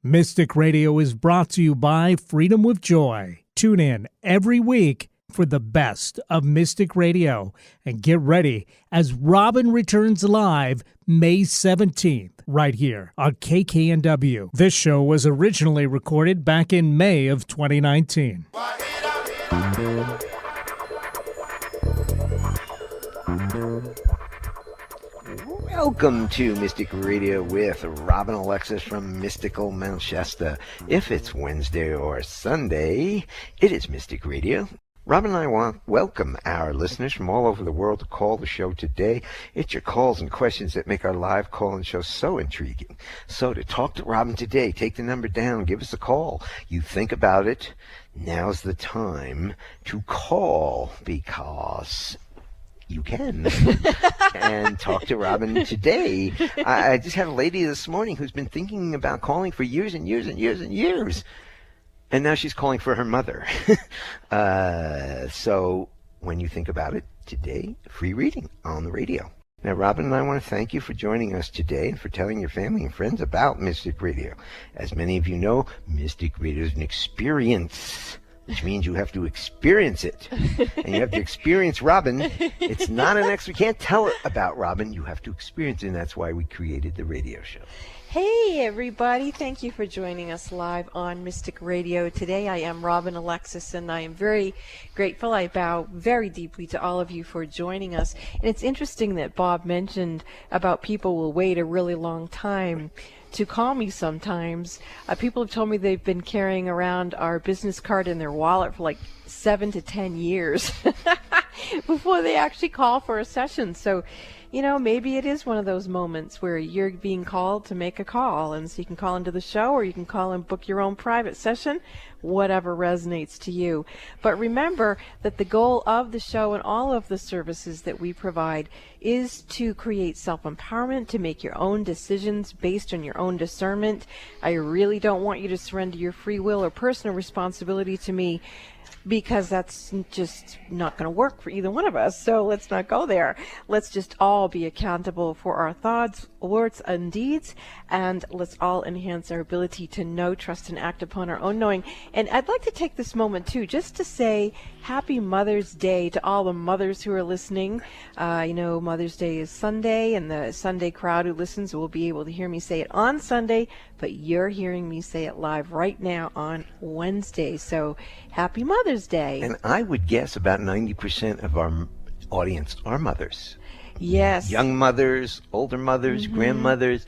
Mystic Radio is brought to you by Freedom with Joy. Tune in every week for the best of Mystic Radio and get ready as Robin returns live May 17th right here on KKNW. This show was originally recorded back in May of 2019. Welcome to Mystic Radio with Robin Alexis from Mystical Mount Shasta. If it's Wednesday or Sunday, it is Mystic Radio. Robin and I want to welcome our listeners from all over the world to call the show today. It's your calls and questions that make our live call-in show so intriguing. So to talk to Robin today, take the number down, give us a call. You think about it, now's the time to call because you can and talk to Robin today. I just had a lady this morning who's been thinking about calling for years and years and years and years. And now she's calling for her mother. So when you think about it today, free reading on the radio. Now, Robin and I want to thank you for joining us today and for telling your family and friends about Mystic Radio. As many of you know, Mystic Radio is an experience, which means you have to experience it. And you have to experience Robin. It's not an extra. You can't tell it about Robin. You have to experience it, and that's why we created the radio show. Hey, everybody. Thank you for joining us live on Mystic Radio. Today I am Robin Alexis, and I am very grateful. I bow very deeply to all of you for joining us. And it's interesting that Bob mentioned about people will wait a really long time to call me sometimes. People have told me they've been carrying around our business card in their wallet for like 7 to 10 years before they actually call for a session. So, you know, maybe it is one of those moments where you're being called to make a call, and so you can call into the show, or you can call and book your own private session, whatever resonates to you. But remember that the goal of the show and all of the services that we provide is to create self-empowerment, to make your own decisions based on your own discernment. I really don't want you to surrender your free will or personal responsibility to me, because that's just not going to work for either one of us. So let's not go there. Let's just all be accountable for our thoughts, words, and deeds, and let's all enhance our ability to know, trust, and act upon our own knowing. And I'd like to take this moment, too, just to say Happy Mother's Day to all the mothers who are listening. You know, Mother's Day is Sunday, and the Sunday crowd who listens will be able to hear me say it on Sunday, but you're hearing me say it live right now on Wednesday. So Happy Mother's Day. And I would guess about 90% of our audience are mothers. Yes. Young mothers, older mothers, grandmothers,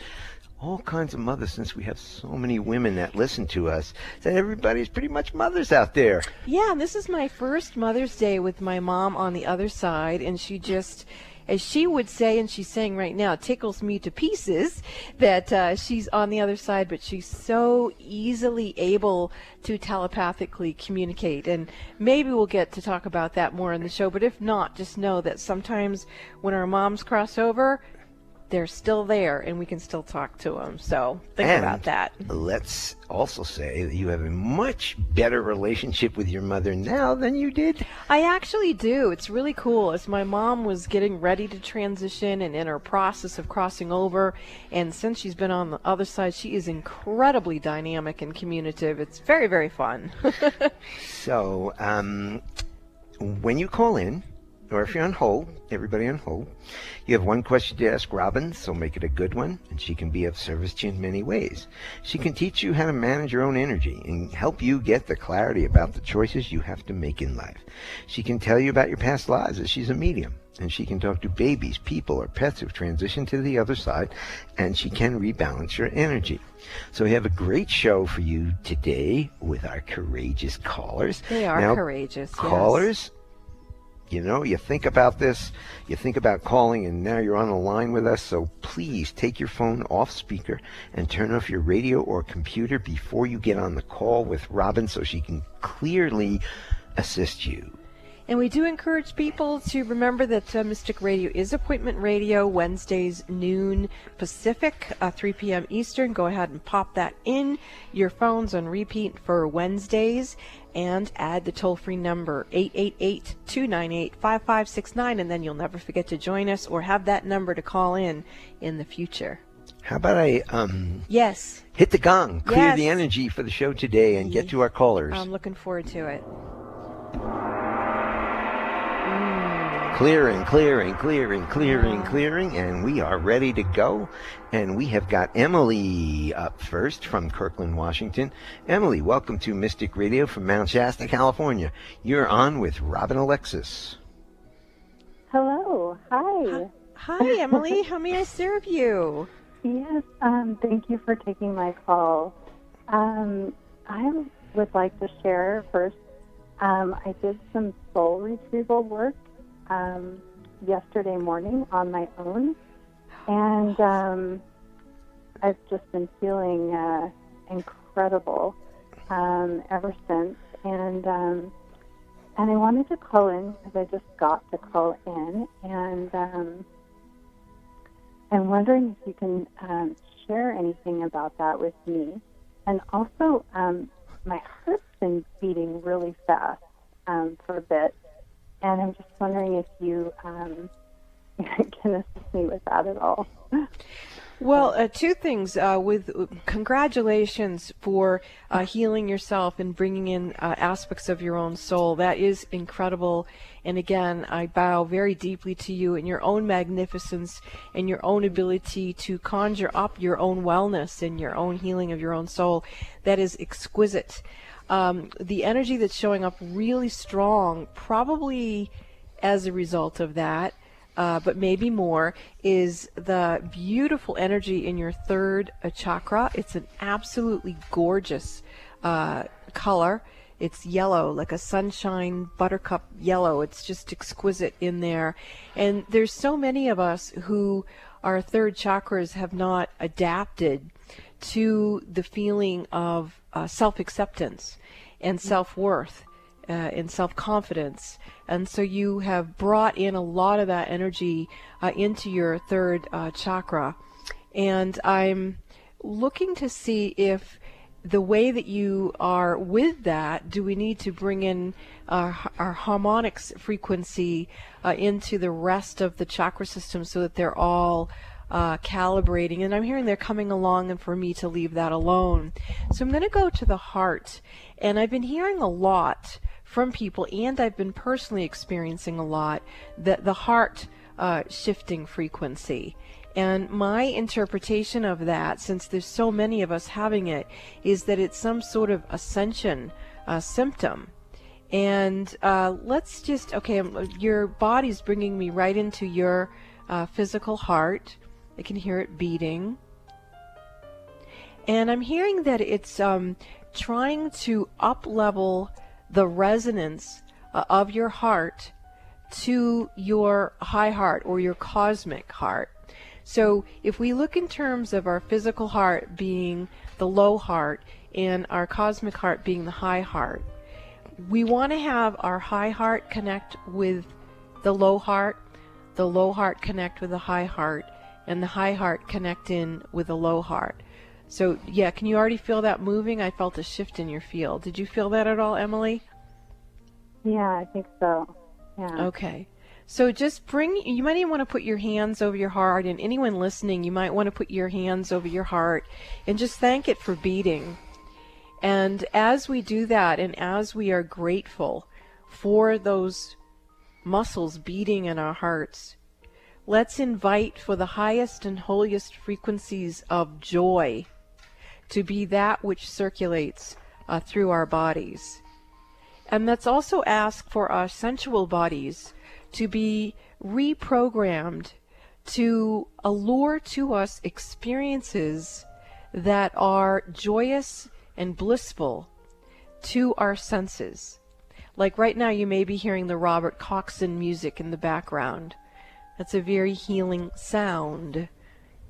all kinds of mothers, since we have so many women that listen to us, that everybody's pretty much mothers out there. Yeah, and this is my first Mother's Day with my mom on the other side, and she just, as she would say, and she's saying right now, tickles me to pieces that she's on the other side, but she's so easily able to telepathically communicate. And maybe we'll get to talk about that more in the show, but if not, just know that sometimes when our moms cross over, they're still there, and we can still talk to them. So think about that. Let's also say that you have a much better relationship with your mother now than you did. I actually do. It's really cool. As my mom was getting ready to transition and in her process of crossing over, and since she's been on the other side, she is incredibly dynamic and communicative. It's very, very fun. So when you call in, or if you're on hold, everybody on hold, you have one question to ask Robin, so make it a good one, and she can be of service to you in many ways. She can teach you how to manage your own energy and help you get the clarity about the choices you have to make in life. She can tell you about your past lives, as she's a medium, and she can talk to babies, people, or pets who've transitioned to the other side, and she can rebalance your energy. So we have a great show for you today with our courageous callers. They are now, courageous, callers, you know, you think about this, you think about calling, and now you're on the line with us, so please take your phone off speaker and turn off your radio or computer before you get on the call with Robin so she can clearly assist you. And we do encourage people to remember that Mystic Radio is appointment radio, Wednesdays noon Pacific, 3 p.m. Eastern. Go ahead and pop that in your phones on repeat for Wednesdays, and add the toll-free number 888-298-5569, and then you'll never forget to join us or have that number to call in the future. How about I Yes. hit the gong, clear Yes. the energy for the show today, and get to our callers? I'm looking forward to it. Clearing, clearing, clearing, clearing, clearing, and we are ready to go. And we have got Emily up first from Kirkland, Washington. Emily, welcome to Mystic Radio from Mount Shasta, California. You're on with Robin Alexis. Hello. Hi. Hi, Emily. How may I serve you? Yes, thank you for taking my call. I would like to share first. I did some soul retrieval work yesterday morning on my own, and I've just been feeling incredible ever since. And I wanted to call in because I just got to call in, and I'm wondering if you can share anything about that with me. And also, my heart's been beating really fast for a bit, and I'm just wondering if you can assist me with that at all. Well, two things. Congratulations for healing yourself and bringing in aspects of your own soul. That is incredible. And again, I bow very deeply to you and your own magnificence and your own ability to conjure up your own wellness and your own healing of your own soul. That is exquisite. The energy that's showing up really strong, probably as a result of that, but maybe more, is the beautiful energy in your third chakra. It's an absolutely gorgeous color. It's yellow, like a sunshine buttercup yellow. It's just exquisite in there. And there's so many of us who our third chakras have not adapted to the feeling of self-acceptance and self-worth and self-confidence. And so you have brought in a lot of that energy into your third chakra. And I'm looking to see if the way that you are with that, do we need to bring in our harmonics frequency into the rest of the chakra system so that they're all calibrating? And I'm hearing they're coming along, and for me to leave that alone. So I'm going to go to the heart. And I've been hearing a lot from people, and I've been personally experiencing a lot, that the heart shifting frequency. And my interpretation of that, since there's so many of us having it, is that it's some sort of ascension symptom. And let's just, okay, your body's bringing me right into your physical heart. I can hear it beating. And I'm hearing that it's trying to up-level the resonance of your heart to your high heart or your cosmic heart. So if we look in terms of our physical heart being the low heart and our cosmic heart being the high heart, we want to have our high heart connect with the low heart connect with the high heart, and the high heart connect in with the low heart. So yeah, can you already feel that moving? I felt a shift in your field. Did you feel that at all, Emily? Yeah, I think so. Yeah. Okay. So just you might even want to put your hands over your heart, and anyone listening, you might want to put your hands over your heart and just thank it for beating. And as we do that, and as we are grateful for those muscles beating in our hearts, let's invite for the highest and holiest frequencies of joy to be that which circulates through our bodies. And let's also ask for our sensual bodies to be reprogrammed to allure to us experiences that are joyous and blissful to our senses. Like right now, you may be hearing the Robert Coxon music in the background. That's a very healing sound.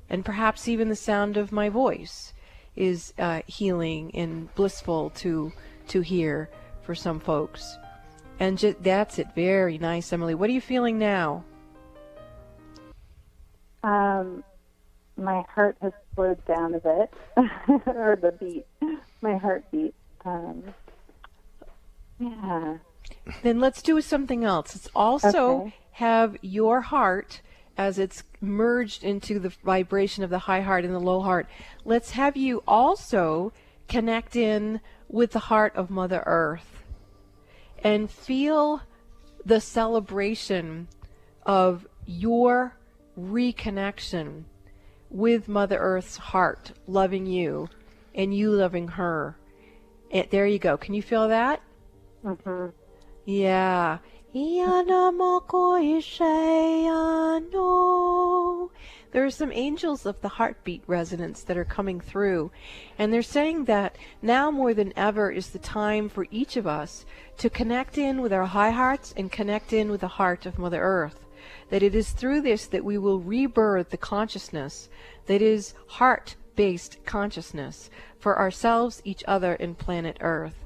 And perhaps even the sound of my voice is healing and blissful to hear for some folks. And that's it. Very nice, Emily. What are you feeling now? My heart has slowed down a bit, or the beat, my heartbeat. Yeah. Then let's do something else. Let's also Okay. have your heart as it's merged into the vibration of the high heart and the low heart, let's have you also connect in with the heart of Mother Earth and feel the celebration of your reconnection with Mother Earth's heart, loving you and you loving her. And there you go. Can you feel that? Mm-hmm. Yeah. There are some angels of the heartbeat resonance that are coming through, and they're saying that now more than ever is the time for each of us to connect in with our high hearts and connect in with the heart of Mother Earth. That it is through this that we will rebirth the consciousness that is heart-based consciousness for ourselves, each other, and planet Earth.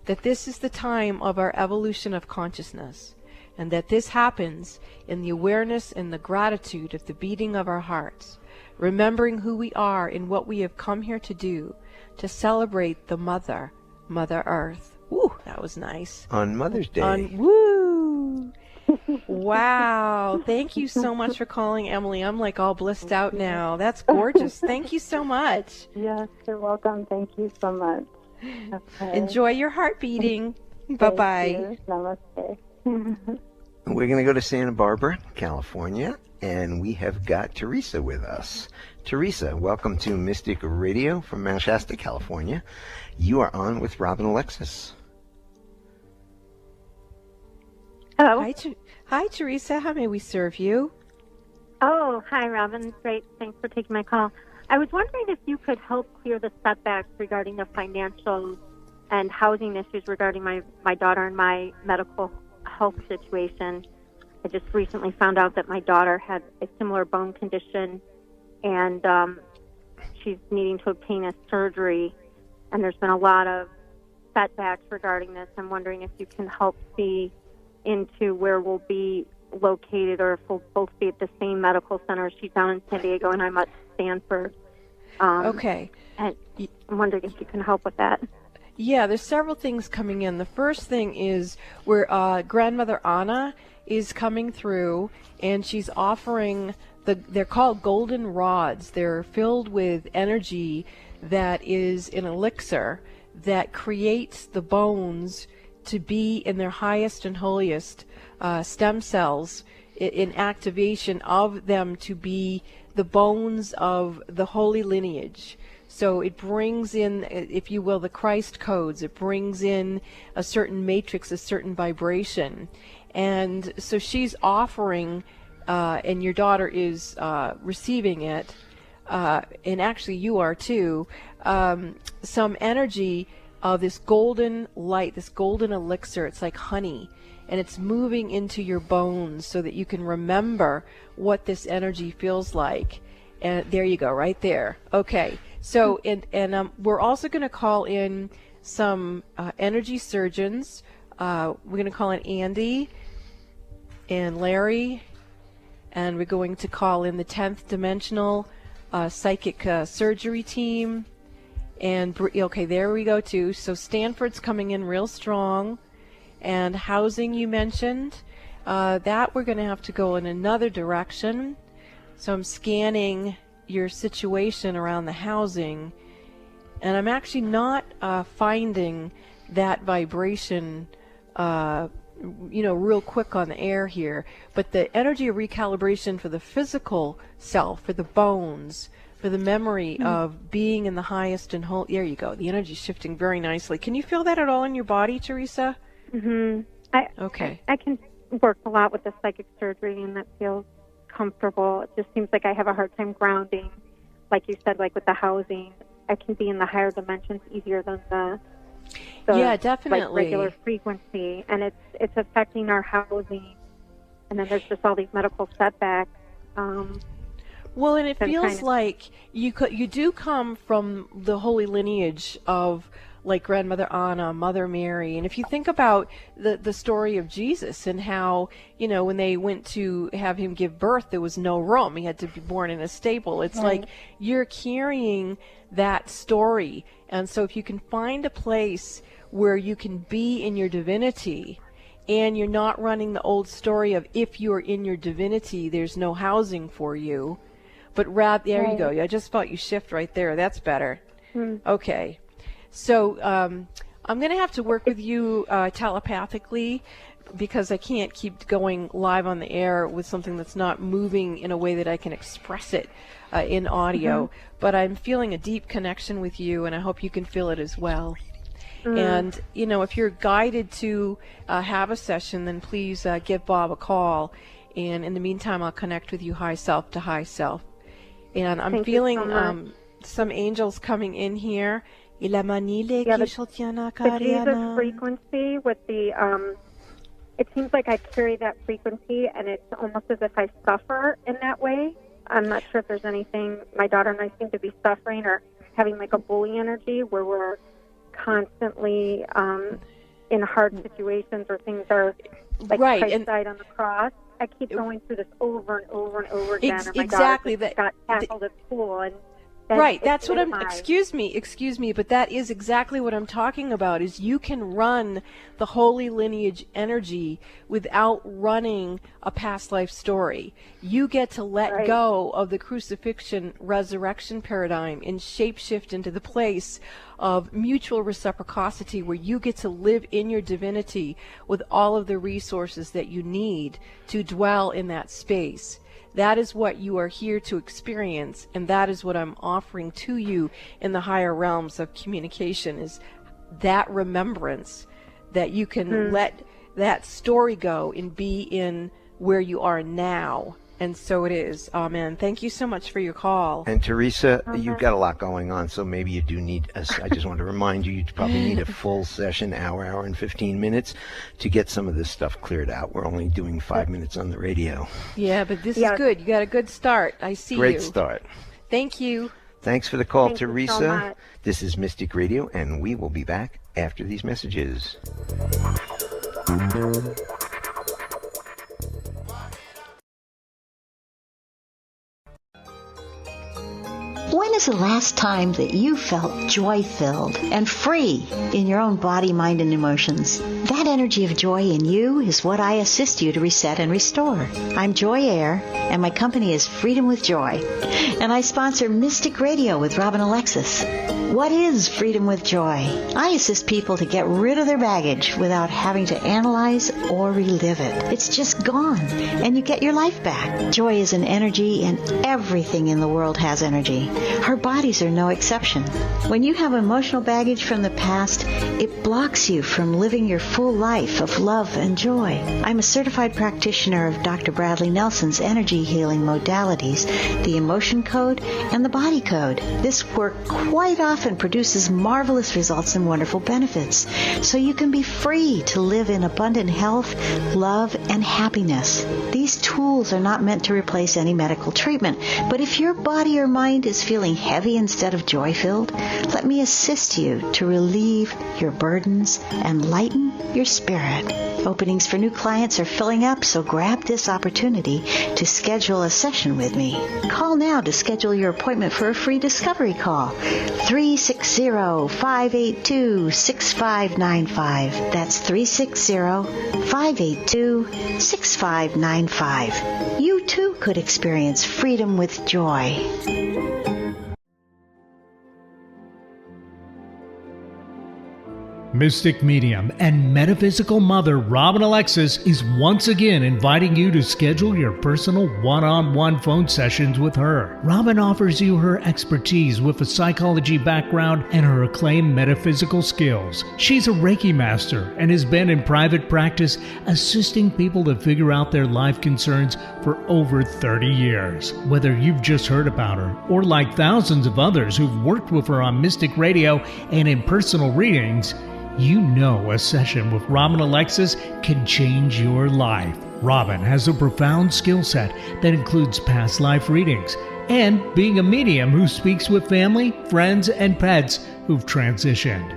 That this is the time of our evolution of consciousness, and that this happens in the awareness and the gratitude of the beating of our hearts, remembering who we are and what we have come here to do, to celebrate the Mother Earth. Woo, that was nice. On Mother's Day. Woo! Wow. Thank you so much for calling, Emily. I'm like all blissed out now. That's gorgeous. Thank you so much. Yes, you're welcome. Thank you so much. Okay. Enjoy your heart beating. Bye-bye. Namaste. We're going to go to Santa Barbara, California, and we have got Teresa with us. Teresa, welcome to Mystic Radio from Mount Shasta, California. You are on with Robin Alexis. Hello. Hi, Teresa. How may we serve you? Oh, hi, Robin. Great. Thanks for taking my call. I was wondering if you could help clear the setbacks regarding the financial and housing issues regarding my daughter and my medical health situation. I just recently found out that my daughter had a similar bone condition, and she's needing to obtain a surgery, and there's been a lot of setbacks regarding this. I'm wondering if you can help see into where we'll be located, or if we'll both be at the same medical center. She's down in San Diego, and I'm at Stanford. Okay. And I'm wondering if you can help with that. Yeah, there's several things coming in. The first thing is where Grandmother Anna is coming through, and she's offering they're called golden rods. They're filled with energy that is an elixir that creates the bones to be in their highest and holiest stem cells in activation of them to be the bones of the holy lineage. So it brings in, if you will, the Christ codes. It brings in a certain matrix, a certain vibration. And so she's offering, and your daughter is receiving it, and actually you are too, some energy of this golden light, this golden elixir. It's like honey, and it's moving into your bones so that you can remember what this energy feels like. And there you go, right there. Okay, so and we're also going to call in some energy surgeons. We're going to call in Andy and Larry, and we're going to call in the 10th dimensional psychic surgery team. And okay, there we go too. So Stanford's coming in real strong. And housing you mentioned, that we're going to have to go in another direction. So I'm scanning your situation around the housing, and I'm actually not finding that vibration, real quick on the air here. But the energy of recalibration for the physical self, for the bones, for the memory of being in the highest and whole. There you go. The energy's shifting very nicely. Can you feel that at all in your body, Teresa? Mm-hmm. Okay. I can work a lot with the psychic surgery, and that feels comfortable. It just seems like I have a hard time grounding. Like you said, like with the housing, I can be in the higher dimensions easier than the yeah, definitely. Like regular frequency, and it's affecting our housing. And then there's just all these medical setbacks. Well, and it feels like you do come from the holy lineage of like Grandmother Anna, Mother Mary. And if you think about the story of Jesus and how, when they went to have him give birth, there was no room. He had to be born in a stable. It's like you're carrying that story. And so if you can find a place where you can be in your divinity and you're not running the old story of if you're in your divinity, there's no housing for you. But there you go. I just felt you shift right there. That's better. Okay. So I'm going to have to work with you telepathically, because I can't keep going live on the air with something that's not moving in a way that I can express it in audio. But I'm feeling a deep connection with you, and I hope you can feel it as well. And, if you're guided to have a session, then please give Bob a call. And in the meantime, I'll connect with you high self to high self. And I'm feeling some angels coming in here. The Jesus frequency with the... it seems like I carry that frequency, and it's almost as if I suffer in that way. I'm not sure if there's anything. My daughter and I seem to be suffering or having like a bully energy where we're constantly in hard situations or things are like Christ died on the cross. I keep going through this over and over and over again. And my daughter got tackled at school, and that's what I'm, excuse me, but that is exactly what I'm talking about, is you can run the holy lineage energy without running a past life story. You get to let go of the crucifixion resurrection paradigm and shapeshift into the place of mutual reciprocity, where you get to live in your divinity with all of the resources that you need to dwell in that space. That is what you are here to experience, and that is what I'm offering to you in the higher realms of communication, is that remembrance that you can let that story go and be in where you are now. And so it is. Amen. Thank you so much for your call. And Teresa, you've got a lot going on, so maybe you do need I just want to remind you, you probably need a full session, hour and 15 minutes to get some of this stuff cleared out. We're only doing 5 minutes on the radio. Yeah, but this is good. You got a good start. I see Great start. Thank you. Thanks for the call, Thank Teresa. You so much. This is Mystic Radio, and we will be back after these messages. When is the last time that you felt joy-filled and free in your own body, mind, and emotions? That energy of joy in you is what I assist you to reset and restore. I'm Joy Air, and my company is Freedom with Joy, and I sponsor Mystic Radio with Robin Alexis. What is Freedom with Joy? I assist people to get rid of their baggage without having to analyze or relive it. It's just gone, and you get your life back. Joy is an energy, and everything in the world has energy. Our bodies are no exception. When you have emotional baggage from the past, it blocks you from living your full life of love and joy. I'm a certified practitioner of Dr. Bradley Nelson's energy healing modalities, the emotion code and the body code. This work quite often produces marvelous results and wonderful benefits, so you can be free to live in abundant health, love, and happiness. These tools are not meant to replace any medical treatment, but if your body or mind is feeling heavy instead of joy-filled, let me assist you to relieve your burdens and lighten your spirit. Openings for new clients are filling up, so grab this opportunity to schedule a session with me. Call now to schedule your appointment for a free discovery call. 360-582-6595. That's 360-582-6595. You too could experience freedom with joy. Mystic medium and metaphysical mother Robin Alexis is once again inviting you to schedule your personal one-on-one phone sessions with her. Robin offers you her expertise with a psychology background and her acclaimed metaphysical skills. She's a Reiki master and has been in private practice assisting people to figure out their life concerns for over 30 years. Whether you've just heard about her or like thousands of others who've worked with her on Mystic Radio and in personal readings, you know a session with Robin Alexis can change your life. Robin has a profound skill set that includes past life readings and being a medium who speaks with family, friends, and pets who've transitioned.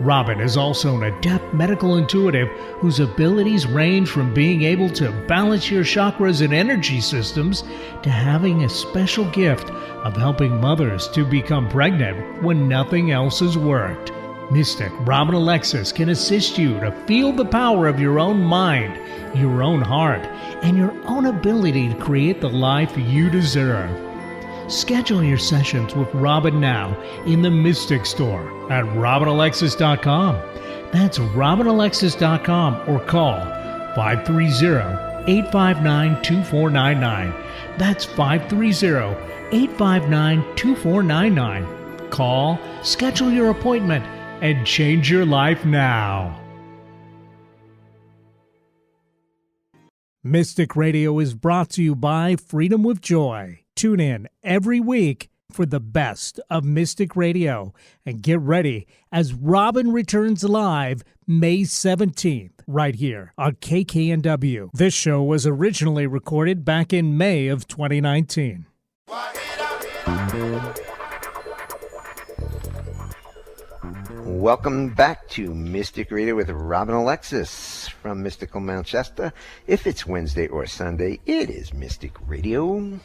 Robin is also an adept medical intuitive whose abilities range from being able to balance your chakras and energy systems to having a special gift of helping mothers to become pregnant when nothing else has worked. Mystic Robin Alexis can assist you to feel the power of your own mind, your own heart, and your own ability to create the life you deserve. Schedule your sessions with Robin now in the Mystic Store at RobinAlexis.com. That's RobinAlexis.com or call 530-859-2499. That's 530-859-2499. Call, schedule your appointment, and change your life now. Mystic Radio is brought to you by Freedom with Joy. Tune in every week for the best of Mystic Radio and get ready as Robin returns live May 17th right here on KKNW. This show was originally recorded back in May of 2019. Welcome back to Mystic Radio with Robin Alexis from Mystical Mount Shasta. If it's Wednesday or Sunday, it is Mystic Radio.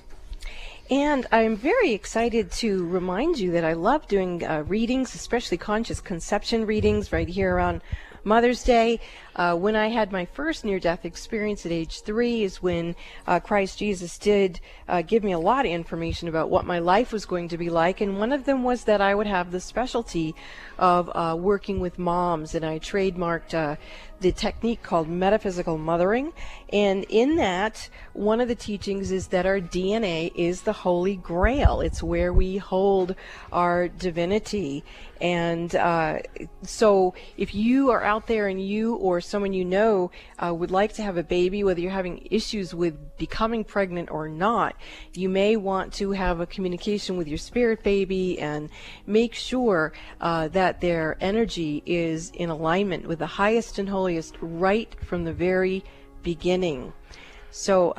And I'm very excited to remind you that I love doing readings, especially conscious conception readings right here around Mother's Day. When I had my first near-death experience at age 3 is when Christ Jesus did give me a lot of information about what my life was going to be like, and one of them was that I would have the specialty of working with moms, and I trademarked the technique called metaphysical mothering. And in that, one of the teachings is that our DNA is the Holy Grail. It's where we hold our divinity. And so if you are out there and you or someone you know would like to have a baby, whether you're having issues with becoming pregnant or not, you may want to have a communication with your spirit baby and make sure that their energy is in alignment with the highest and holiest right from the very beginning. So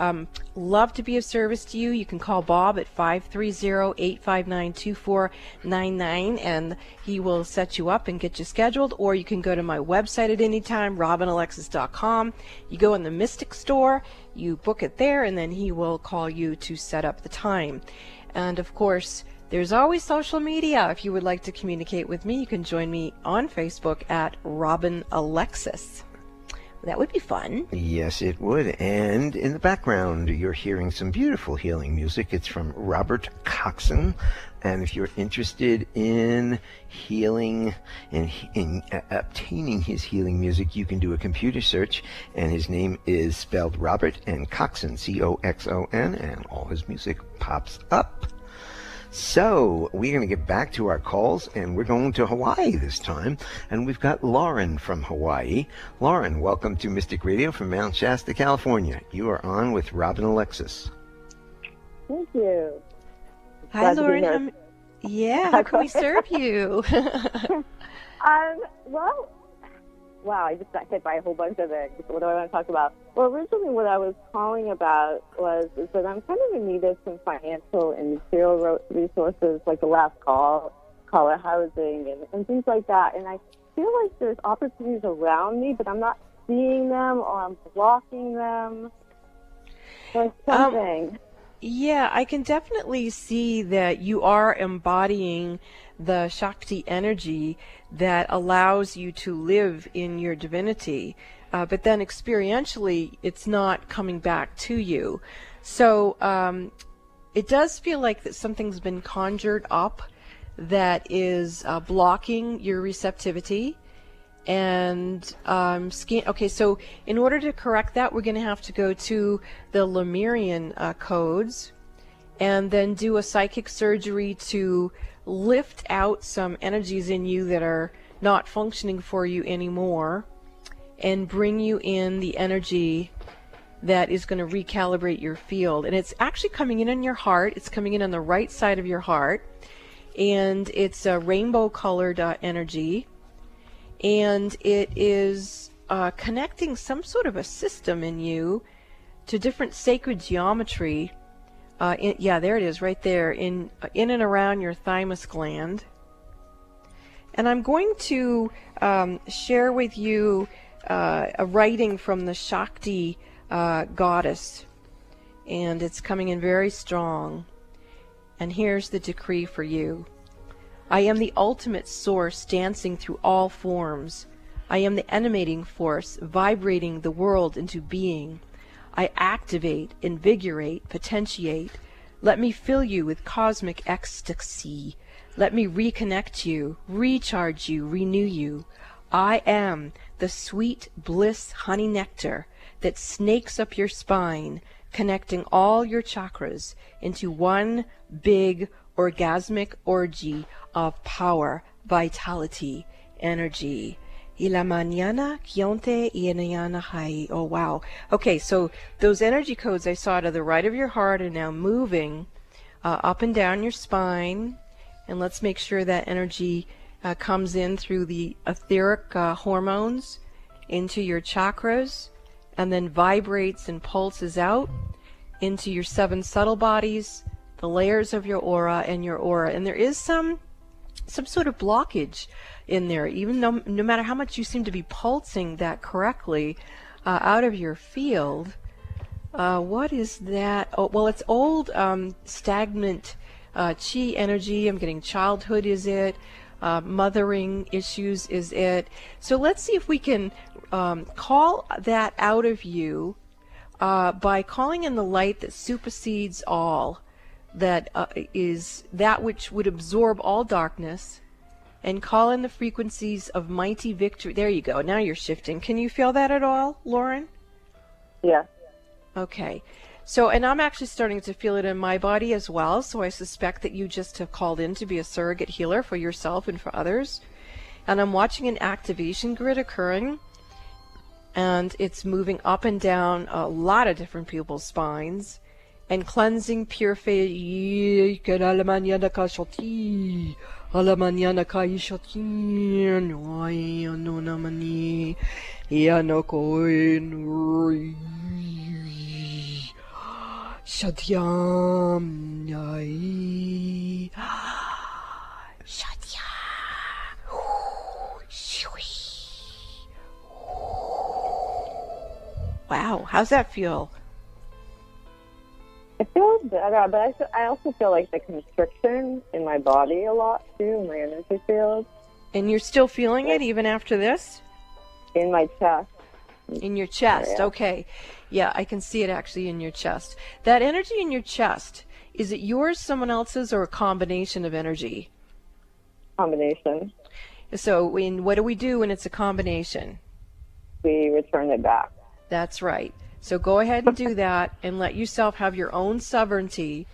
love to be of service to you. You can call Bob at 530-859-2499 and he will set you up and get you scheduled, or you can go to my website at any time, RobinAlexis.com. You go in the Mystic Store, you book it there, and then he will call you to set up the time. And of course, there's always social media. If you would like to communicate with me, you can join me on Facebook at Robin Alexis. That would be fun. Yes, it would. And in the background, you're hearing some beautiful healing music. It's from Robert Coxon. And if you're interested in healing and in obtaining his healing music, you can do a computer search. And his name is spelled Robert and Coxon, C-O-X-O-N, and all his music pops up. So we're going to get back to our calls, and we're going to Hawaii this time. And we've got Lauren from Hawaii. Lauren, welcome to Mystic Radio from Mount Shasta, California. You are on with Robin Alexis. Thank you. Hi, Lauren. How can we serve you? Well, wow, I just got hit by a whole bunch of things. What do I want to talk about? Well, originally what I was calling about is that I'm kind of in need of some financial and material resources, like the last caller housing and things like that. And I feel like there's opportunities around me, but I'm not seeing them, or I'm blocking them. Or something. Yeah, I can definitely see that you are embodying the Shakti energy that allows you to live in your divinity, but then experientially it's not coming back to you. So it does feel like that something's been conjured up that is blocking your receptivity. And okay, so in order to correct that, we're going to have to go to the Lemurian codes and then do a psychic surgery to lift out some energies in you that are not functioning for you anymore and bring you in the energy that is going to recalibrate your field. And it's actually coming in your heart. It's coming in on the right side of your heart, and it's a rainbow colored energy. And it is connecting some sort of a system in you to different sacred geometry. Yeah, there it is, right there, in and around your thymus gland. And I'm going to share with you a writing from the Shakti goddess, and it's coming in very strong. And here's the decree for you. I am the ultimate source dancing through all forms. I am the emanating force vibrating the world into being. I activate, invigorate, potentiate. Let me fill you with cosmic ecstasy. Let me reconnect you, recharge you, renew you. I am the sweet bliss honey nectar that snakes up your spine, connecting all your chakras into one big orgasmic orgy of power, vitality, energy. Y la mañana quionte y mañana hai. Oh, wow. Okay, so those energy codes I saw to the right of your heart are now moving up and down your spine. And let's make sure that energy comes in through the etheric hormones into your chakras and then vibrates and pulses out into your 7 subtle bodies, the layers of your aura and your aura. And there is some sort of blockage in there, even though no matter how much you seem to be pulsing that correctly out of your field. What is that? Oh, well, it's old stagnant chi energy. I'm getting childhood is it, mothering issues is it. So let's see if we can call that out of you by calling in the light that supersedes all, that is that which would absorb all darkness, and call in the frequencies of mighty victory. There you go. Now you're shifting. Can you feel that at all, Lauren? Yeah. Okay. So, and I'm actually starting to feel it in my body as well, so I suspect that you just have called in to be a surrogate healer for yourself and for others. And I'm watching an activation grid occurring, and it's moving up and down a lot of different people's spines, and cleansing, purifying, que a la mañana cachoti, a la mañana caishoti, no no na mani, ya no coin, shatyam, yai, shatyam, shui. Wow, how's that feel? It feels better, but I also feel like the constriction in my body a lot too, in my energy field. And you're still feeling it even after this? In my chest. In your chest, Yeah. okay. Yeah, I can see it actually in your chest. That energy in your chest, is it yours, someone else's, or a combination of energy? Combination. So what do we do when it's a combination? We return it back. That's right. So go ahead and do that and let yourself have your own sovereignty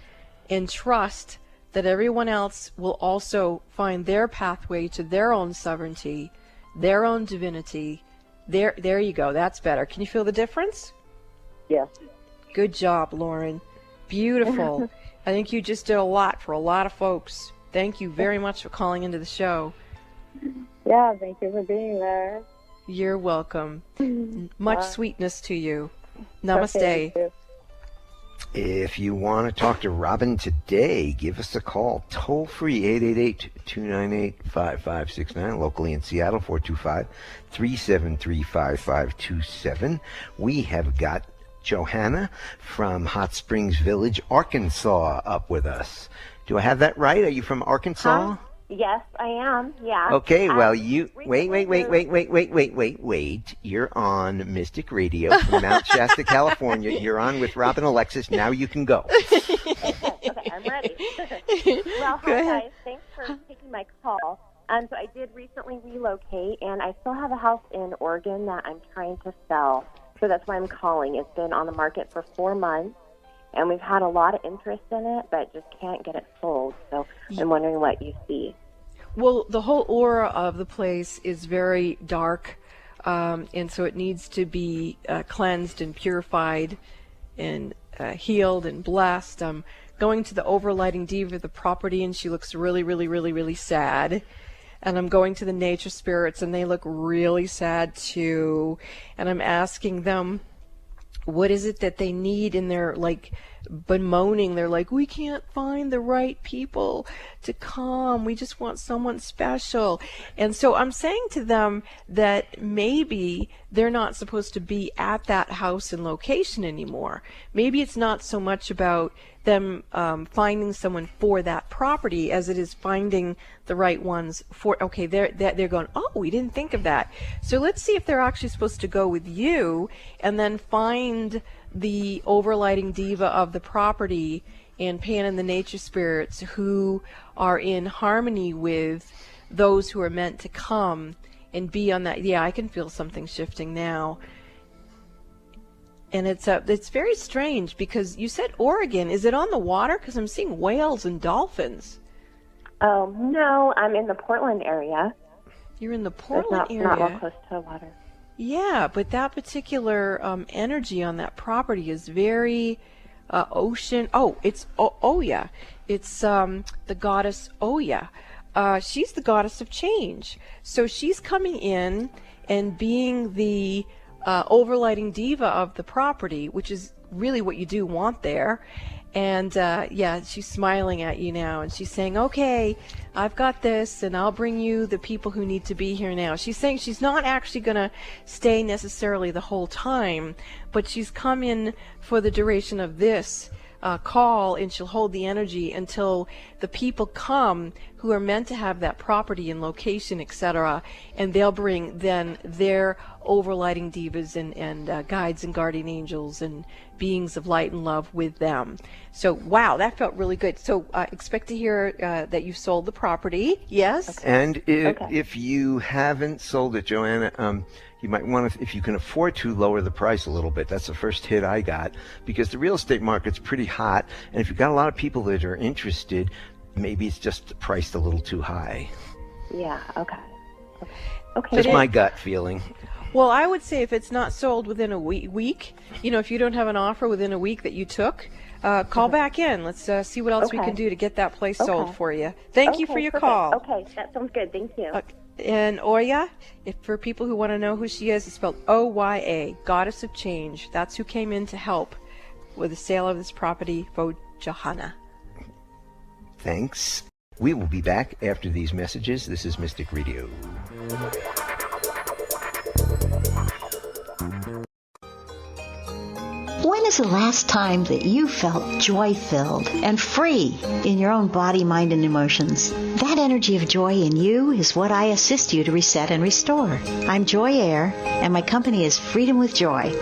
and trust that everyone else will also find their pathway to their own sovereignty, their own divinity. There you go. That's better. Can you feel the difference? Yes. Good job, Lauren. Beautiful. I think you just did a lot for a lot of folks. Thank you very much for calling into the show. Yeah, thank you for being there. You're welcome. Much sweetness to you. Namaste. Okay, you too. If you want to talk to Robin today, give us a call. Toll free, 888-298-5569. Locally in Seattle, 425-373-5527. We have got Johanna from Hot Springs Village, Arkansas, up with us. Do I have that right? Are you from Arkansas? Yes, I am. Yeah. Okay, well, you wait. You're on Mystic Radio from Mount Shasta, California. You're on with Robin Alexis. Now you can go. Okay, I'm ready. Well, hi guys. Thanks for taking my call. So I did recently relocate, and I still have a house in Oregon that I'm trying to sell. So that's why I'm calling. It's been on the market for 4 months, and we've had a lot of interest in it, but just can't get it sold. So I'm wondering what you see. Well, the whole aura of the place is very dark, and so it needs to be cleansed and purified and healed and blessed. I'm going to the overlighting diva of the property, and she looks really, really, really, really sad. And I'm going to the nature spirits, and they look really sad too. And I'm asking them, what is it that they need? And they're like bemoaning. They're like, we can't find the right people to come. We just want someone special. And so I'm saying to them that maybe they're not supposed to be at that house and location anymore. Maybe it's not so much about them finding someone for that property as it is finding the right ones for, okay, they're going, oh, we didn't think of that. So let's see if they're actually supposed to go with you and then find the overlighting diva of the property and Pan and the nature spirits who are in harmony with those who are meant to come and be on that. Yeah, I can feel something shifting now. And it's very strange because you said Oregon. Is it on the water? Because I'm seeing whales and dolphins. Oh, no, I'm in the Portland area. You're in the Portland area. Not real close to the water. Yeah, but that particular energy on that property is very ocean. Oh, it's Oya. It's the goddess Oya. She's the goddess of change. So she's coming in and being the overlighting diva of the property, which is really what you do want there. And yeah, she's smiling at you now, and she's saying, okay, I've got this, and I'll bring you the people who need to be here now. She's saying she's not actually going to stay necessarily the whole time, but she's come in for the duration of this call, and she'll hold the energy until the people come who are meant to have that property and location, etc., and they'll bring then their overlighting divas and guides and guardian angels and beings of light and love with them. So wow, that felt really good. So expect to hear that you've sold the property. Yes. Okay. And if you haven't sold it, Joanna, you might want to, if you can afford to, lower the price a little bit. That's the first hit I got, because the real estate market's pretty hot, and if you've got a lot of people that are interested, maybe it's just priced a little too high. Yeah, okay. Just my gut feeling. Well, I would say if it's not sold within a week, if you don't have an offer within a week that you took, call back in. Let's see what else we can do to get that place sold for you. Thank you for your call. Okay, that sounds good. Thank you. And Oya, for people who want to know who she is, it's spelled Oya, Goddess of Change. That's who came in to help with the sale of this property for Johanna. Thanks. We will be back after these messages. This is Mystic Radio. When is the last time that you felt joy-filled and free in your own body, mind, and emotions? That energy of joy in you is what I assist you to reset and restore. I'm Joy Air, and my company is Freedom with Joy,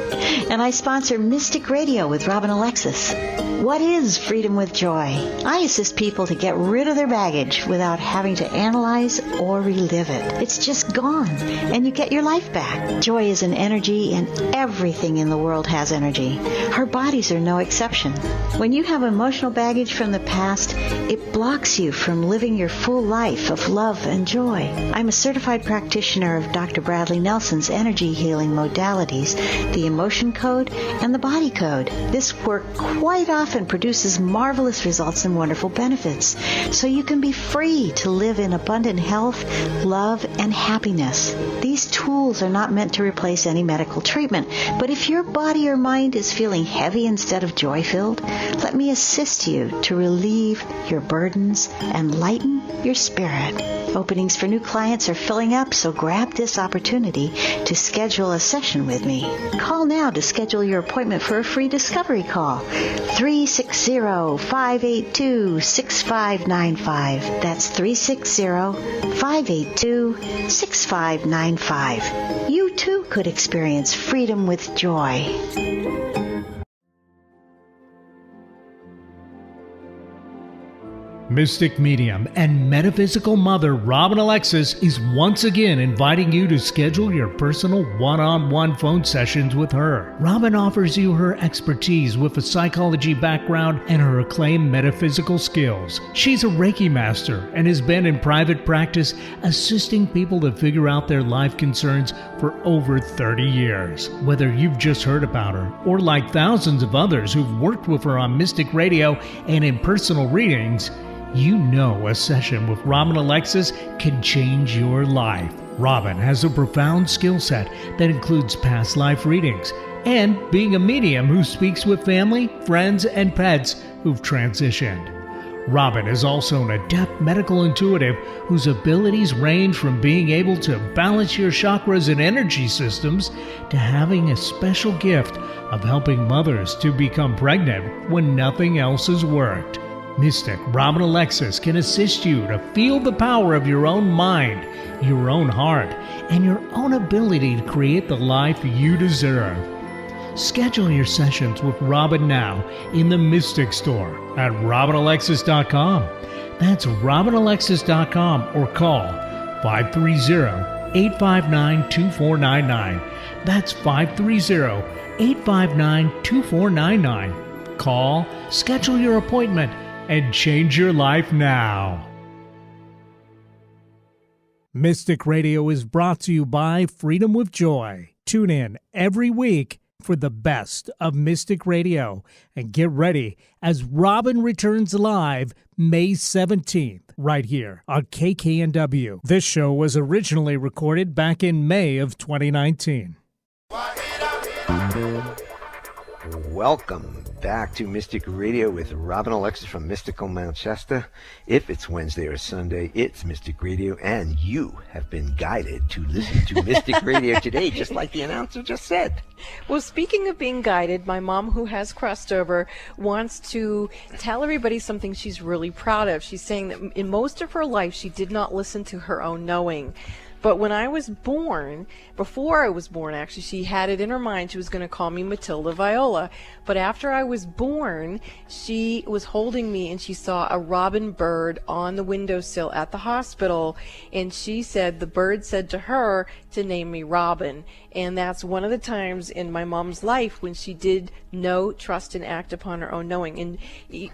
and I sponsor Mystic Radio with Robin Alexis. What is Freedom with Joy? I assist people to get rid of their baggage without having to analyze or relive it. It's just gone, and you get your life back. Joy is an energy, and everything in the world has energy. Our bodies are no exception. When you have emotional baggage from the past, it blocks you from living your full life of love and joy. I'm a certified practitioner of Dr. Bradley Nelson's energy healing modalities, the emotion code and the body code. This work quite often produces marvelous results and wonderful benefits, so you can be free to live in abundant health, love, and happiness. These tools are not meant to replace any medical treatment, but if your body or mind is feeling heavy instead of joy-filled, let me assist you to relieve your burdens and lighten your spirit. Openings for new clients are filling up, so grab this opportunity to schedule a session with me. Call now to schedule your appointment for a free discovery call. 360-582-6595. That's 360-582-6595. You too could experience freedom with joy. Mystic medium and metaphysical mother Robin Alexis is once again inviting you to schedule your personal one-on-one phone sessions with her. Robin offers you her expertise with a psychology background and her acclaimed metaphysical skills. She's a Reiki master and has been in private practice assisting people to figure out their life concerns for over 30 years. Whether you've just heard about her or like thousands of others who've worked with her on Mystic Radio and in personal readings, you know a session with Robin Alexis can change your life. Robin has a profound skill set that includes past life readings and being a medium who speaks with family, friends, and pets who've transitioned. Robin is also an adept medical intuitive whose abilities range from being able to balance your chakras and energy systems to having a special gift of helping mothers to become pregnant when nothing else has worked. Mystic Robin Alexis can assist you to feel the power of your own mind, your own heart, and your own ability to create the life you deserve. Schedule your sessions with Robin now in the Mystic Store at RobinAlexis.com. That's RobinAlexis.com or call 530-859-2499. That's 530-859-2499. Call, schedule your appointment, and change your life now. Mystic Radio is brought to you by Freedom with Joy. Tune in every week for the best of Mystic Radio and get ready as Robin returns live May 17th right here on KKNW. This show was originally recorded back in May of 2019. Welcome back to Mystic Radio with Robin Alexis from Mystical Mount Shasta. If it's Wednesday or Sunday, it's Mystic Radio, and you have been guided to listen to Mystic Radio today, just like the announcer just said. Well, speaking of being guided, my mom, who has crossed over, wants to tell everybody something she's really proud of. She's saying that in most of her life, she did not listen to her own knowing. But when I was born, before I was born actually, she had it in her mind she was going to call me Matilda Viola. But after I was born, she was holding me and she saw a robin bird on the windowsill at the hospital. And she said the bird said to her to name me Robin. And that's one of the times in my mom's life when she did know, trust, and act upon her own knowing. And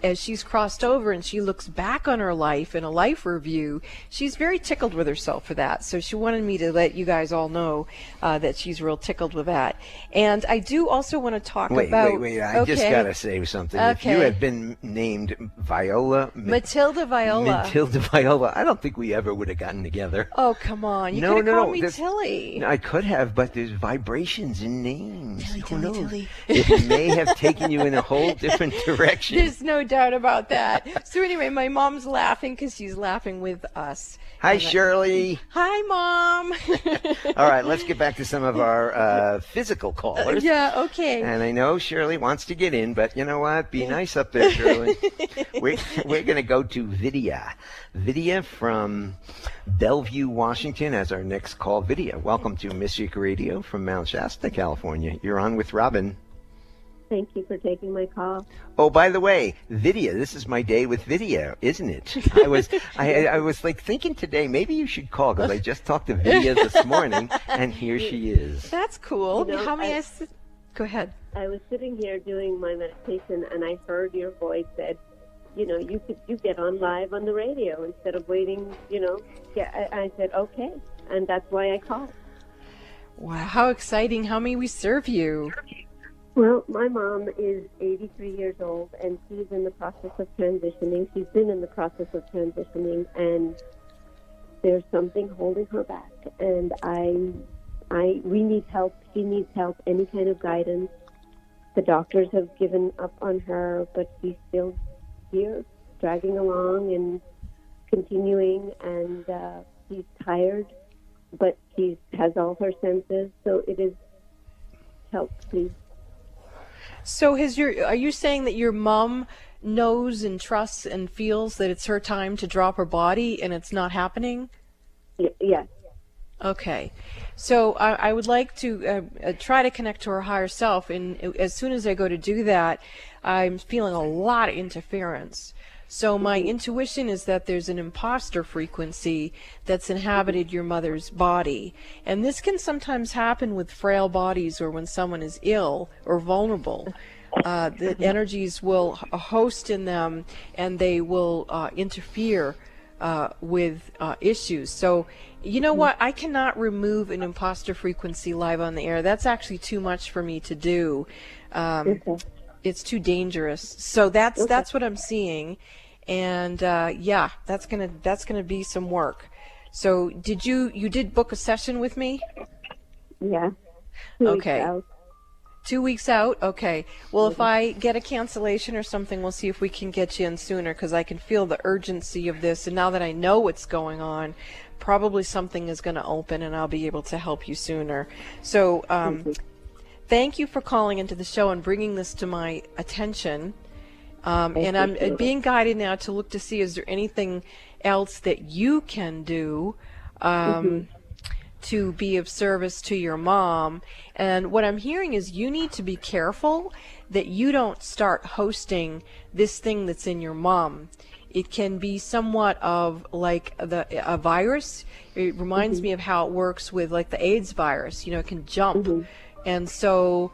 as she's crossed over and she looks back on her life in a life review, she's very tickled with herself for that. So she wanted me to let you guys all know that she's real tickled with that. And I do also want to talk about... Wait. I just got to say something. Okay. If you had been named Viola... Matilda Viola. Matilda Viola, I don't think we ever would have gotten together. Oh, come on. You could have called me Tilly. I could have, but there's vibrations in names. Tilly. It may have taken you in a whole different direction. There's no doubt about that. So anyway, my mom's laughing because she's laughing with us. Hi, Shirley. Hi, Mom. All right, let's get back to some of our physical callers. Yeah, okay. And I know Shirley wants to get in, but you know what? Be nice up there, Shirley. We're going to go to Vidya. Vidya from Bellevue, Washington, as our next call. Vidya, welcome to Mystic Radio from Mount Shasta, California. You're on with Robin. Thank you for taking my call. Oh, by the way, Vidya, this is my day with Vidya, isn't it? I was like thinking today, maybe you should call because I just talked to Vidya this morning, and here she is. That's cool. You know, Go ahead. I was sitting here doing my meditation, and I heard your voice said, you get on live on the radio instead of waiting, Yeah, I said, okay, and that's why I called. Wow, how exciting. How may we serve you? Well, my mom is 83 years old, and she's in the process of transitioning. She's been in the process of transitioning, and there's something holding her back. And we need help. She needs help, any kind of guidance. The doctors have given up on her, but she's still here, dragging along and continuing, and she's tired, but she has all her senses, so it is help, please. So are you saying that your mom knows and trusts and feels that it's her time to drop her body and it's not happening? Yes. Okay. So I would like to try to connect to her higher self, and as soon as I go to do that, I'm feeling a lot of interference. So my intuition is that there's an imposter frequency that's inhabited your mother's body. And this can sometimes happen with frail bodies or when someone is ill or vulnerable. The energies will host in them and they will interfere with issues. So you know what? I cannot remove an imposter frequency live on the air. That's actually too much for me to do. It's too dangerous. So that's what I'm seeing, and yeah, that's gonna be some work. So you did book a session with me? Yeah. Okay. 2 weeks out? Okay. Well, if I get a cancellation or something, we'll see if we can get you in sooner, because I can feel the urgency of this. And now that I know what's going on, probably something is going to open and I'll be able to help you sooner. So thank you for calling into the show and bringing this to my attention. And I'm being guided now to look to see, is there anything else that you can do to be of service to your mom. And what I'm hearing is you need to be careful that you don't start hosting this thing that's in your mom. It can be somewhat of like a virus. It reminds me of how it works with like the AIDS virus. You know, it can jump. And so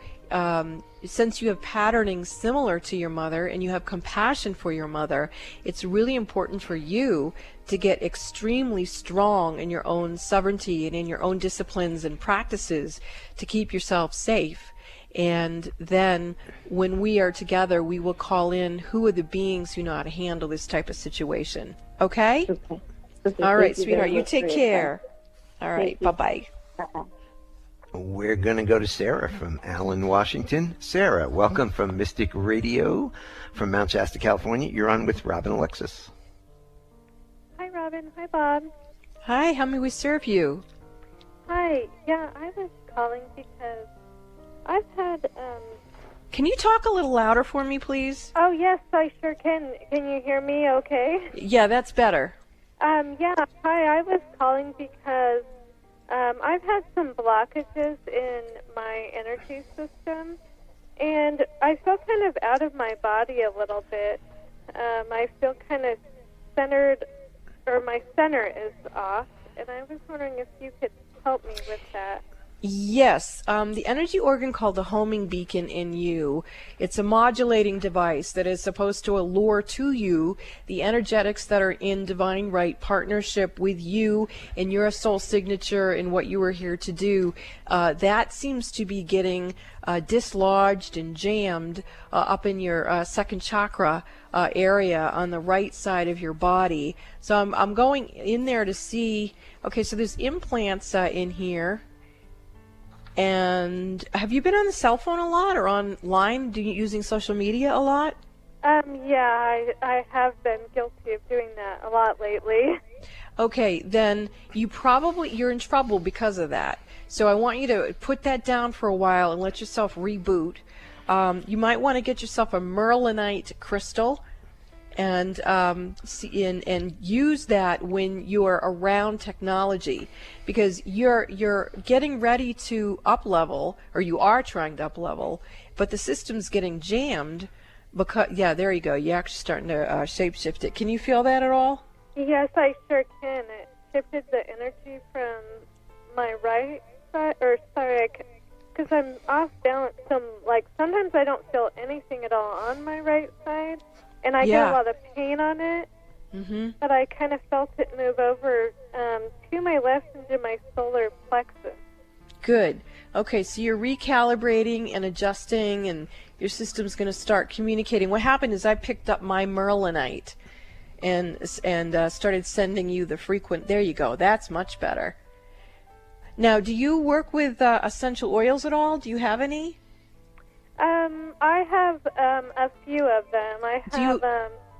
since you have patterning similar to your mother and you have compassion for your mother, it's really important for you to get extremely strong in your own sovereignty and in your own disciplines and practices to keep yourself safe. And then when we are together, we will call in who are the beings who know how to handle this type of situation. Okay? All right, sweetheart, you take care. All right, bye-bye. We're going to go to Sarah from Allen, Washington. Sarah, welcome from Mystic Radio from Mount Shasta, California. You're on with Rob and Alexis. Hi, Robin. Hi, Bob. Hi, how may we serve you? Hi. Yeah, I was calling because I've had... Can you talk a little louder for me, please? Oh, yes, I sure can. Can you hear me okay? Yeah, that's better. Yeah, hi, I was calling because I've had some blockages in my energy system, and I feel kind of out of my body a little bit. I feel kind of centered, or my center is off, and I was wondering if you could help me with that. Yes, the energy organ called the homing beacon in you, it's a modulating device that is supposed to allure to you the energetics that are in divine right partnership with you and your soul signature and what you were here to do. That seems to be getting dislodged and jammed up in your second chakra area on the right side of your body. So I'm going in there to see, okay, so there's implants in here. And have you been on the cell phone a lot or online using social media a lot? Yeah, I have been guilty of doing that a lot lately. Okay, then you're in trouble because of that. So I want you to put that down for a while and let yourself reboot. You might want to get yourself a merlinite crystal and use that when you're around technology, because you're getting ready to up level, or you are trying to up level, but the system's getting jammed because there you go, you're actually starting to shape shift it. Can you feel that at all? Yes, I sure can. It shifted the energy from my right side, or sorry, because I'm off balance. Sometimes I don't feel anything at all on my right side. And I get a lot of pain on it, but I kind of felt it move over to my left into my solar plexus. Good. Okay, so you're recalibrating and adjusting, and your system's going to start communicating. What happened is I picked up my merlinite and started sending you the frequent. There you go. That's much better. Now, do you work with essential oils at all? Do you have any? I have a few of them.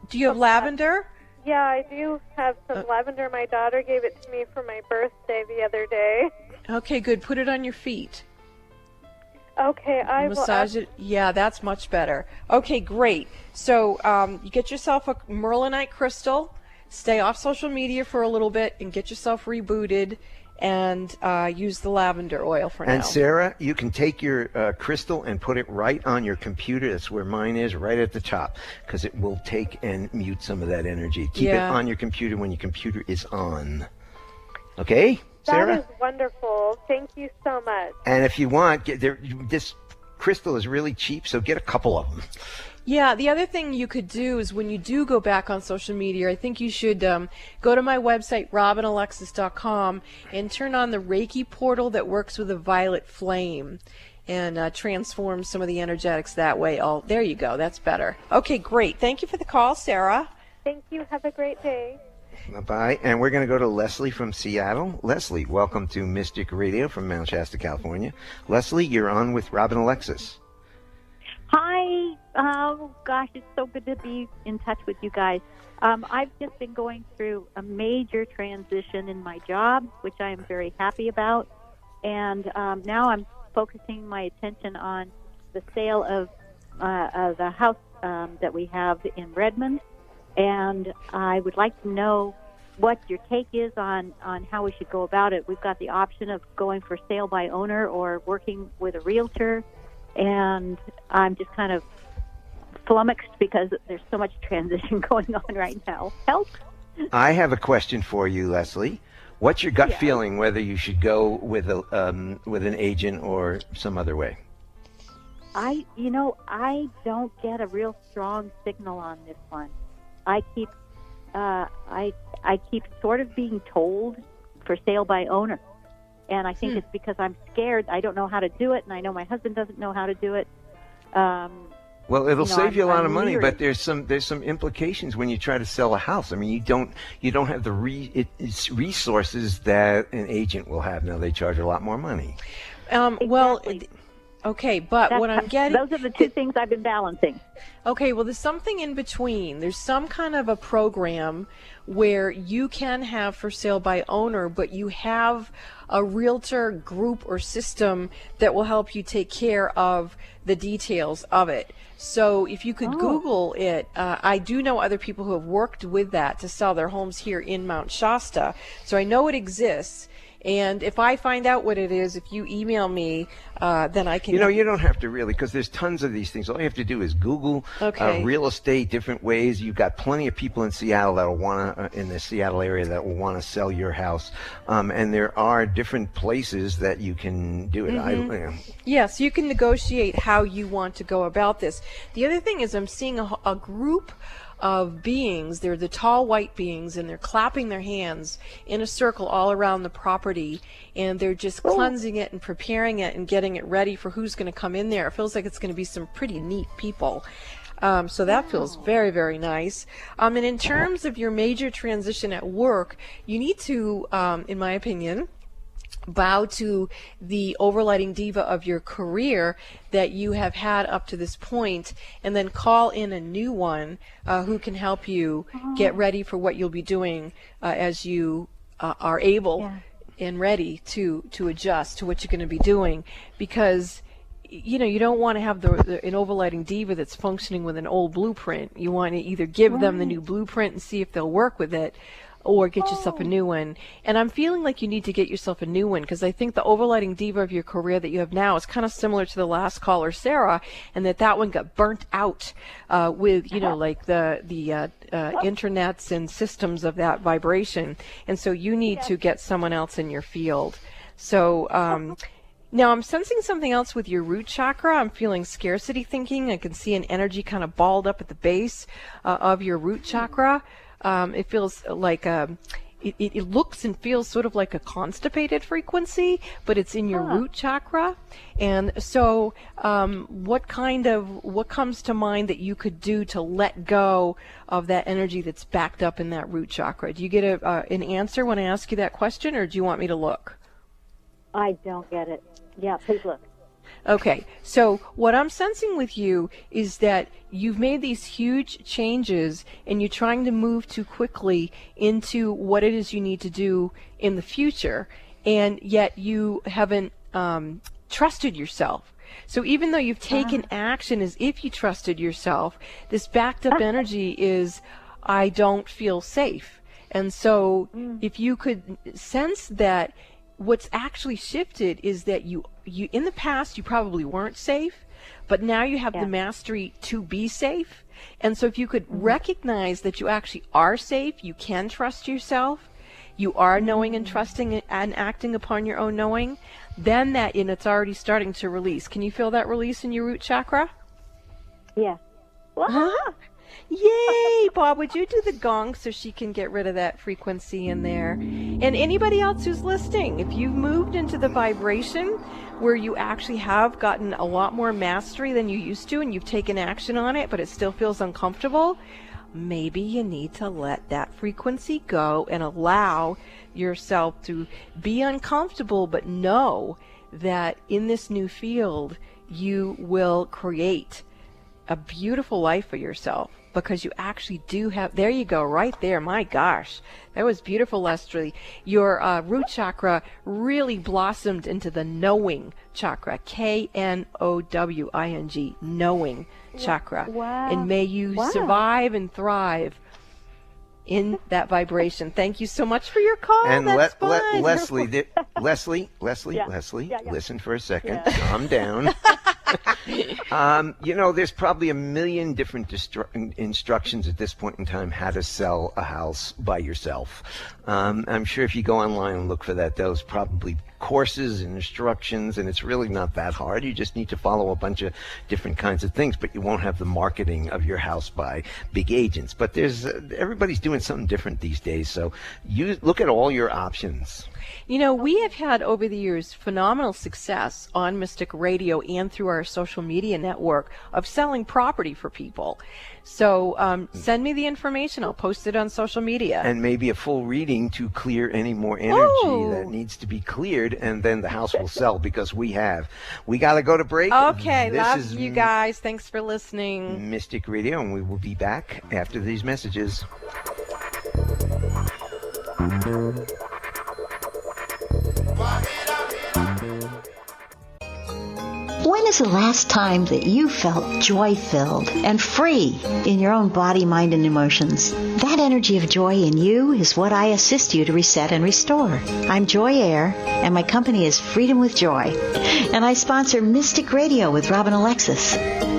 Do you have lavender? Yeah, I do have some lavender. My daughter gave it to me for my birthday the other day. Okay, good. Put it on your feet. Okay, I will massage it. Yeah, that's much better. Okay, great. So you get yourself a merlinite crystal. Stay off social media for a little bit and get yourself rebooted. And use the lavender oil for now. And Sarah, you can take your crystal and put it right on your computer. That's where mine is, right at the top, because it will take and mute some of that energy. Keep it on your computer when your computer is on. Okay, Sarah? That is wonderful. Thank you so much. And if you want, this crystal is really cheap, so get a couple of them. Yeah, the other thing you could do is when you do go back on social media, I think you should go to my website, robinalexis.com, and turn on the Reiki portal that works with a violet flame and transform some of the energetics that way. Oh, there you go. That's better. Okay, great. Thank you for the call, Sarah. Thank you. Have a great day. Bye-bye. And we're going to go to Leslie from Seattle. Leslie, welcome to Mystic Radio from Mount Shasta, California. Leslie, you're on with Robin Alexis. Oh, gosh, it's so good to be in touch with you guys. I've just been going through a major transition in my job, which I am very happy about. And now I'm focusing my attention on the sale of the house that we have in Redmond. And I would like to know what your take is on how we should go about it. We've got the option of going for sale by owner or working with a realtor. And I'm just kind of flummoxed because there's so much transition going on right now. Help? I have a question for you, Leslie. What's your gut feeling whether you should go with an agent or some other way? I don't get a real strong signal on this one. I keep sort of being told for sale by owner, and I think it's because I'm scared. I don't know how to do it, and I know my husband doesn't know how to do it. Well, it'll save you a lot of money, but there's some implications when you try to sell a house. I mean, you don't have the resources that an agent will have. Now they charge a lot more money. Well, okay, but what I'm getting... Those are the two things I've been balancing. Okay, well, there's something in between. There's some kind of a program where you can have for sale by owner, but you have a realtor group or system that will help you take care of the details of it. So if you could Google it, I do know other people who have worked with that to sell their homes here in Mount Shasta. So I know it exists. And if I find out what it is, if you email me, then I can... You don't have to really, because there's tons of these things. All you have to do is Google real estate, different ways. You've got plenty of people in Seattle that will want to, in the Seattle area, that will want to sell your house. And there are different places that you can do it. Yes, you can negotiate how you want to go about this. The other thing is I'm seeing a group of beings. They're the tall white beings, and they're clapping their hands in a circle all around the property, and they're just cleansing it and preparing it and getting it ready for who's going to come in there. It feels like it's going to be some pretty neat people. So that feels very, very nice. And in terms of your major transition at work, you need to, in my opinion, bow to the overlighting diva of your career that you have had up to this point, and then call in a new one who can help you get ready for what you'll be doing as you are able and ready to adjust to what you're going to be doing, because you don't want to have an overlighting diva that's functioning with an old blueprint. You want to either give them the new blueprint and see if they'll work with it, or get yourself a new one. And I'm feeling like you need to get yourself a new one, because I think the overlighting diva of your career that you have now is kind of similar to the last caller, Sarah, and that one got burnt out with, like the internets and systems of that vibration. And so you need to get someone else in your field. So now I'm sensing something else with your root chakra. I'm feeling scarcity thinking. I can see an energy kind of balled up at the base of your root chakra. It feels like it looks and feels sort of like a constipated frequency, but it's in your root chakra. And so what comes to mind that you could do to let go of that energy that's backed up in that root chakra? Do you get an answer when I ask you that question, or do you want me to look? I don't get it. Yeah, please look. Okay, so what I'm sensing with you is that you've made these huge changes and you're trying to move too quickly into what it is you need to do in the future, and yet you haven't trusted yourself. So even though you've taken action as if you trusted yourself, this backed up energy is, I don't feel safe. And so if you could sense that what's actually shifted is that you in the past you probably weren't safe, but now you have the mastery to be safe. And so if you could recognize that you actually are safe, you can trust yourself, you are knowing and trusting and acting upon your own knowing, then it's already starting to release. Can you feel that release in your root chakra? Yeah. Yay! Bob, would you do the gong so she can get rid of that frequency in there? And anybody else who's listening, if you've moved into the vibration where you actually have gotten a lot more mastery than you used to, and you've taken action on it, but it still feels uncomfortable, maybe you need to let that frequency go and allow yourself to be uncomfortable, but know that in this new field you will create a beautiful life for yourself, because you actually do have, there you go, right there. My gosh, that was beautiful, Leslie. Your root chakra really blossomed into the knowing chakra, Knowing, knowing chakra. Wow. And may you survive and thrive in that vibration. Thank you so much for your call. And That's fun. Leslie, Yeah. listen for a second. Calm down. There's probably a million different instructions at this point in time how to sell a house by yourself. I'm sure if you go online and look for that, those probably courses and instructions, and it's really not that hard. You just need to follow a bunch of different kinds of things, but you won't have the marketing of your house by big agents. But there's everybody's doing something different these days, so you look at all your options. We have had over the years phenomenal success on Mystic Radio and through our social media network of selling property for people. So send me the information. I'll post it on social media. And maybe a full reading to clear any more energy that needs to be cleared, and then the house will sell, because we got to go to break. Okay, this love is you guys. Thanks for listening. Mystic Radio, and we will be back after these messages. When is the last time that you felt joy-filled and free in your own body, mind, and emotions? That energy of joy in you is what I assist you to reset and restore. I'm Joy Air, and my company is Freedom with Joy. And I sponsor Mystic Radio with Robin Alexis.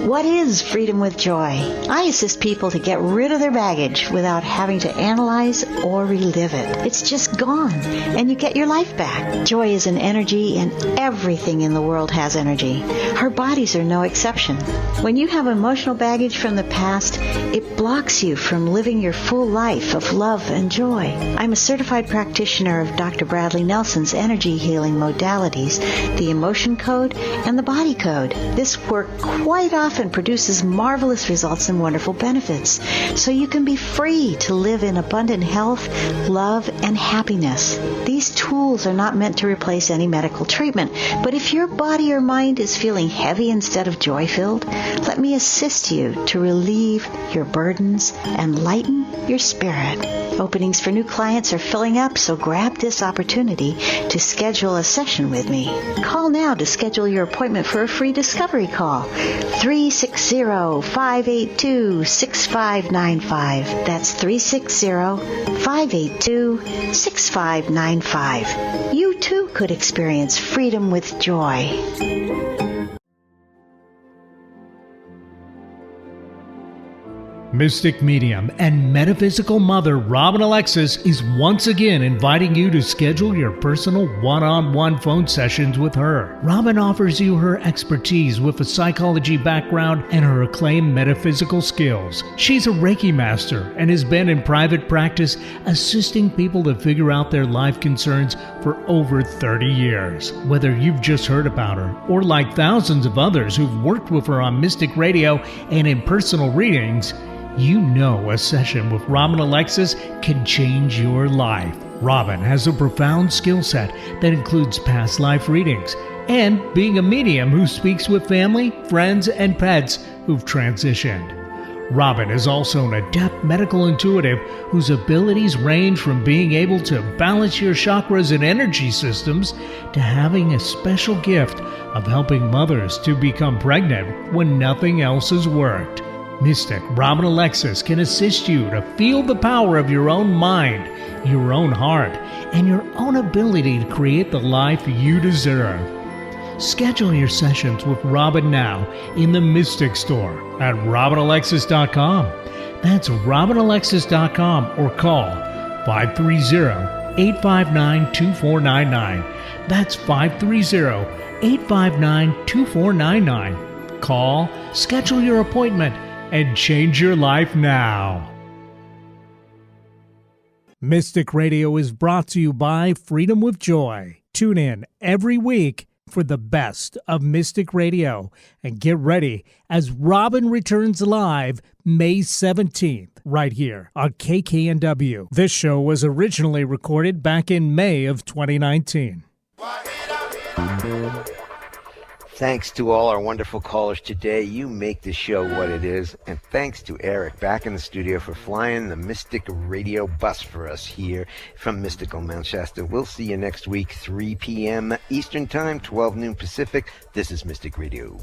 What is Freedom with Joy? I assist people to get rid of their baggage without having to analyze or relive it. It's just gone, and you get your life back. Joy is an energy, and everything in the world has energy. Our bodies are no exception. When you have emotional baggage from the past, it blocks you from living your full life of love and joy. I'm a certified practitioner of Dr. Bradley Nelson's energy healing modalities, the emotion code and the body code. This work quite often produces marvelous results and wonderful benefits, so you can be free to live in abundant health, love, and happiness. These tools are not meant to replace any medical treatment, but if your body or mind is feeling heavy instead of joy-filled, let me assist you to relieve your burdens and lighten your spirit. Openings for new clients are filling up, so grab this opportunity to schedule a session with me. Call now to schedule your appointment for a free discovery call. 360-582-6595. That's 360-582-6595. You too could experience freedom with joy. Mystic medium and metaphysical mother Robin Alexis is once again inviting you to schedule your personal one-on-one phone sessions with her. Robin offers you her expertise with a psychology background and her acclaimed metaphysical skills. She's a Reiki master and has been in private practice assisting people to figure out their life concerns for over 30 years. Whether you've just heard about her or like thousands of others who've worked with her on Mystic Radio and in personal readings, you know a session with Robin Alexis can change your life. Robin has a profound skill set that includes past life readings and being a medium who speaks with family, friends, and pets who've transitioned. Robin is also an adept medical intuitive whose abilities range from being able to balance your chakras and energy systems to having a special gift of helping mothers to become pregnant when nothing else has worked. Mystic Robin Alexis can assist you to feel the power of your own mind, your own heart, and your own ability to create the life you deserve. Schedule your sessions with Robin now in the Mystic Store at RobinAlexis.com. That's RobinAlexis.com, or call 530-859-2499. That's 530-859-2499. Call, schedule your appointment, and change your life now. Mystic Radio is brought to you by Freedom with Joy. Tune in every week for the best of Mystic Radio and get ready as Robin returns live May 17th right here on KKNW. This show was originally recorded back in May of 2019. Thanks to all our wonderful callers today. You make the show what it is. And thanks to Eric back in the studio for flying the Mystic Radio bus for us here from Mystical Mount Shasta. We'll see you next week, 3 p.m. Eastern Time, 12 noon Pacific. This is Mystic Radio.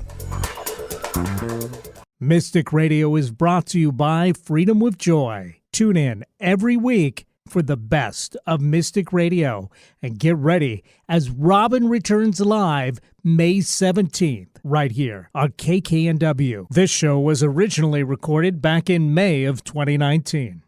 Mystic Radio is brought to you by Freedom with Joy. Tune in every week for the best of Mystic Radio. And get ready as Robin returns live May 17th, right here on KKNW. This show was originally recorded back in May of 2019.